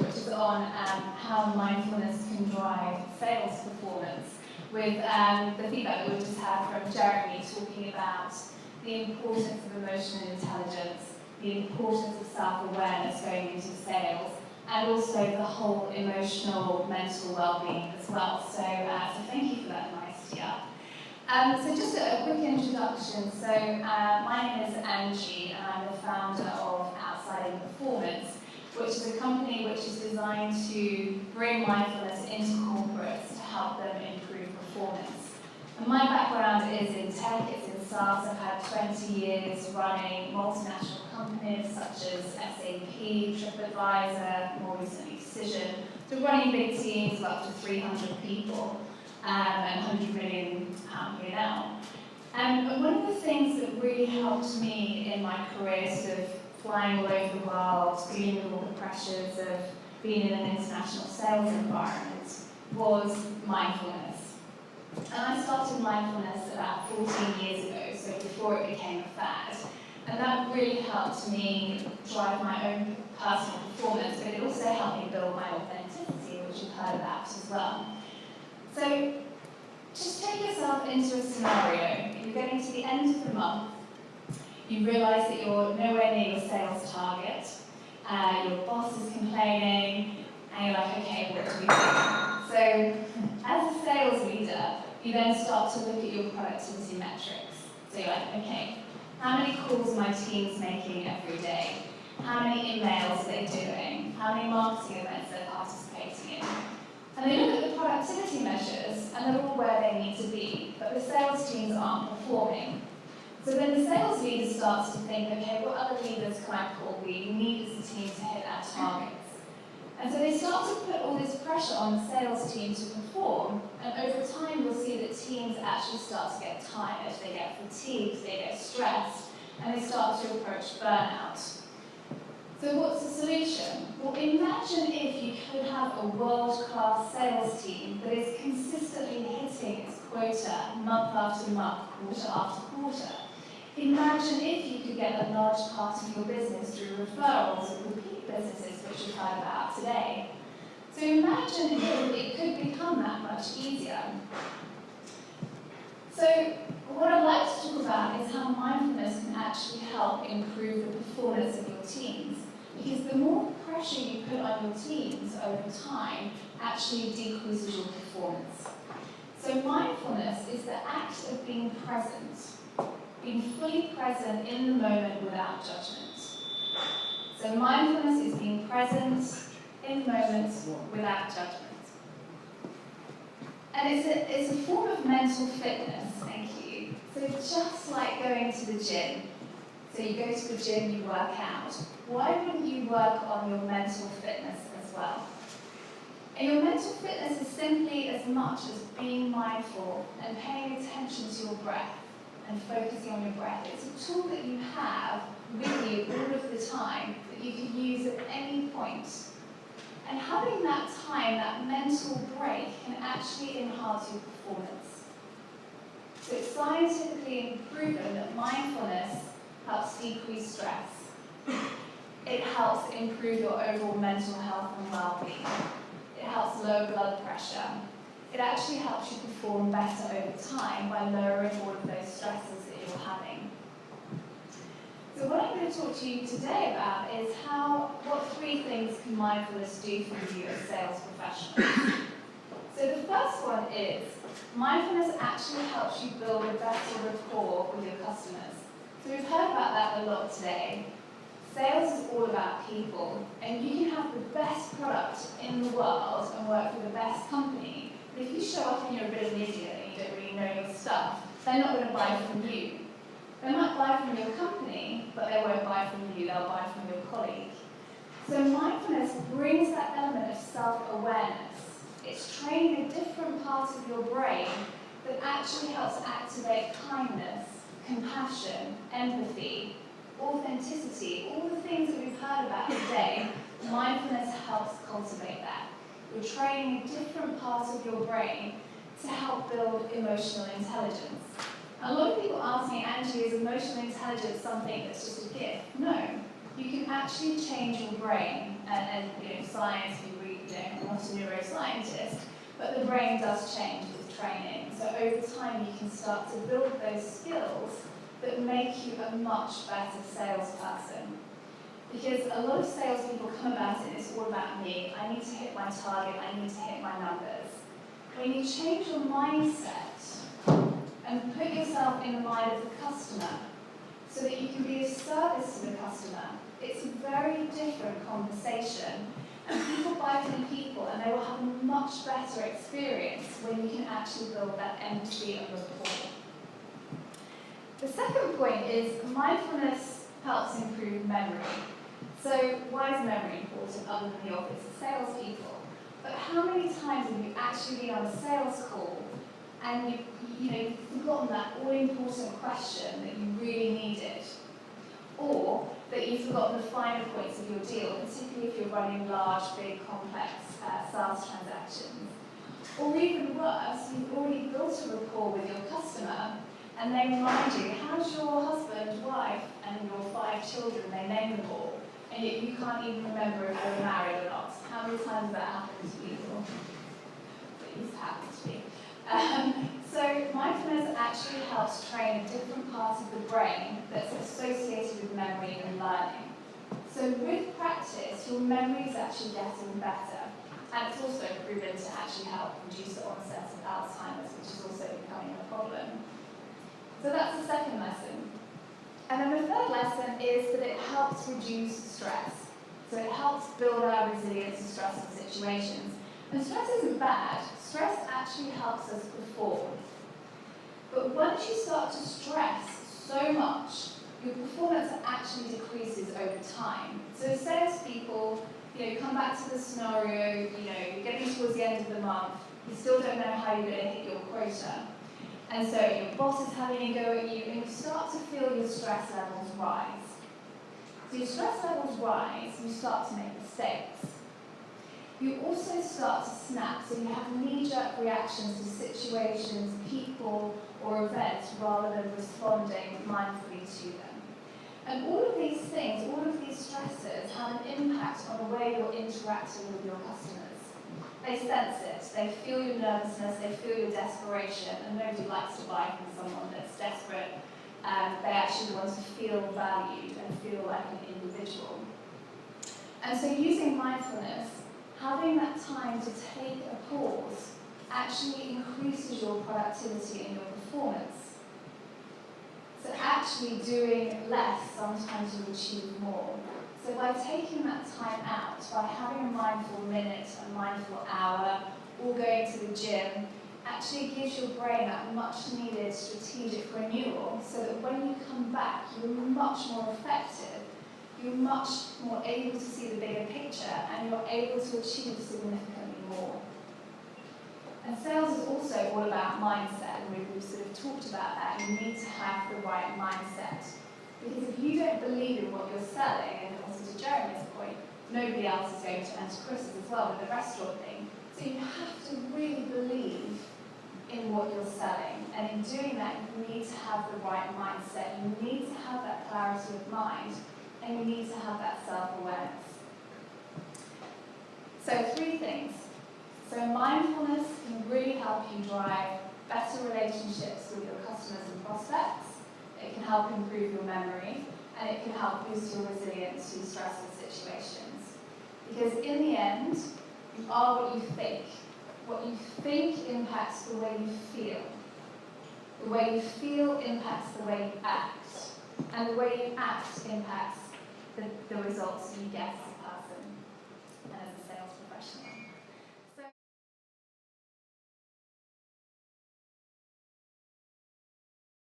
which is on how mindfulness can drive sales performance, with the feedback that we've just had from Jeremy talking about the importance of emotional intelligence, the importance of self-awareness going into sales, and also the whole emotional, mental well-being as well. So thank you for that nice tee up. So just a quick introduction. So my name is Angie, and I'm the founder of Outside in Performance, which is a company which is designed to bring mindfulness into corporates to help them improve performance. And my background is in tech, it's in SaaS. I've had 20 years running multinational companies such as SAP, TripAdvisor, more recently Decision, so running big teams of up to 300 people and 100 million P&L. And one of the things that really helped me in my career, sort of flying all over the world, dealing with all the pressures of being in an international sales environment, was mindfulness. And I started mindfulness about 14 years ago, so before it became a fad. And that really helped me drive my own personal performance, but it also helped me build my authenticity, which you've heard about as well. So just take yourself into a scenario. You're getting to the end of the month. You realise that you're nowhere near your sales target. Your boss is complaining, and you're like, okay, what do we do? So as a sales leader, you then start to look at your productivity metrics. So you're like, okay, how many calls are my teams making every day? How many emails are they doing? How many marketing events are they participating in? And they look at the productivity measures, and they're all where they need to be, but the sales teams aren't performing. So then the sales leader starts to think, okay, what other levers can I pull? We need as a team to hit our targets. And so they start to put all this pressure on the sales team to perform, and over time you'll see that teams actually start to get tired, they get fatigued, they get stressed, and they start to approach burnout. So what's the solution? Well, imagine if you could have a world-class sales team that is consistently hitting its quota month after month, quarter after quarter. Imagine if you could get a large part of your business through referrals or repeat businesses, which you've heard about today. So imagine if it could become that much easier. So what I'd like to talk about is how mindfulness can actually help improve the performance of your teams. Because the more pressure you put on your teams over time actually decreases your performance. So mindfulness is the act of being present. Being fully present in the moment without judgment. So mindfulness is being present in the moment without judgment. And it's a form of mental fitness, thank you. So just like going to the gym. So you go to the gym, you work out. Why wouldn't you work on your mental fitness as well? And your mental fitness is simply as much as being mindful and paying attention to your breath. And focusing on your breath. It's a tool that you have with you all of the time that you can use at any point. And having that time, that mental break, can actually enhance your performance. So it's scientifically proven that mindfulness helps decrease stress. It helps improve your overall mental health and well-being. It helps lower blood pressure. It actually helps you perform better over time by lowering all of those stresses that you're having. So what I'm going to talk to you today about is what 3 things can mindfulness do for you as sales professionals. So the first one is, mindfulness actually helps you build a better rapport with your customers. So we've heard about that a lot today. Sales is all about people, and you can have the best product in the world and work for the best company. But if you show up and you're a bit of an idiot and you don't really know your stuff, they're not going to buy from you. They might buy from your company, but they won't buy from you, they'll buy from your colleague. So mindfulness brings that element of self-awareness. It's training a different part of your brain that actually helps activate kindness, compassion, empathy, authenticity, all the things that we've heard about today. Mindfulness helps cultivate that. You're training a different part of your brain to help build emotional intelligence. A lot of people ask me, Angie, is emotional intelligence something that's just a gift? No. You can actually change your brain and science, I'm not a neuroscientist, but the brain does change with training. So over time you can start to build those skills that make you a much better salesperson. Because a lot of salespeople come about it and it's all about me. I need to hit my target, I need to hit my numbers. When you change your mindset and put yourself in the mind of the customer so that you can be of service to the customer, it's a very different conversation. And people buy from people and they will have a much better experience when you can actually build that empathy and rapport. The second point is mindfulness helps improve memory. So why is memory important other than the obvious of salespeople? But how many times have you actually been on a sales call and you've forgotten that all-important question that you really needed? Or that you've forgotten the finer points of your deal, particularly if you're running large, big, complex SaaS transactions. Or even worse, you've already built a rapport with your customer and they remind you, how's your husband, wife, and your 5 children, they name them all, and yet you can't even remember if they're married or not. How many times has that happened to people? It used to happen to me. So mindfulness actually helps train a different part of the brain that's associated with memory and learning. So with practice, your memory is actually getting better. And it's also proven to actually help reduce the onset of Alzheimer's, which is also becoming a problem. So that's the second lesson. And then the third lesson is that it helps reduce stress. So it helps build our resilience to stressful situations. And stress isn't bad. Stress actually helps us perform. But once you start to stress so much, your performance actually decreases over time. So salespeople, come back to the scenario, you're getting towards the end of the month, you still don't know how you're going to hit your quota. And so your boss is having a go at you, and you start to feel your stress levels rise. So your stress levels rise, you start to make mistakes. You also start to snap, so you have knee-jerk reactions to situations, people, or events rather than responding mindfully to them. And all of these things, all of these stressors have an impact on the way you're interacting with your customers. They sense it, they feel your nervousness, they feel your desperation, and nobody likes to buy from someone that's desperate. They actually want to feel valued and feel like an individual. And so using mindfulness, having that time to take a pause actually increases your productivity and your performance. So actually doing less, sometimes you achieve more. So by taking that time out, by having a mindful minute, a mindful hour, or going to the gym, actually gives your brain that much needed strategic renewal so that when you come back, you're much more effective, you're much more able to see the bigger picture, and you're able to achieve significantly more. And sales is also all about mindset, and we've sort of talked about that. You need to have the right mindset. Because if you don't believe in what you're selling, and also to Jeremy's point, nobody else is going to, and to Chris's as well with the restaurant thing. So you have to really believe in what you're selling. And in doing that, you need to have the right mindset. You need to have that clarity of mind, and you need to have that self-awareness. So 3 things. So mindfulness can really help you drive better relationships with your customers and prospects. It can help improve your memory, and it can help boost your resilience to stressful situations. Because in the end, you are what you think. What you think impacts the way you feel. The way you feel impacts the way you act. And the way you act impacts the results you get as a person and as a sales professional.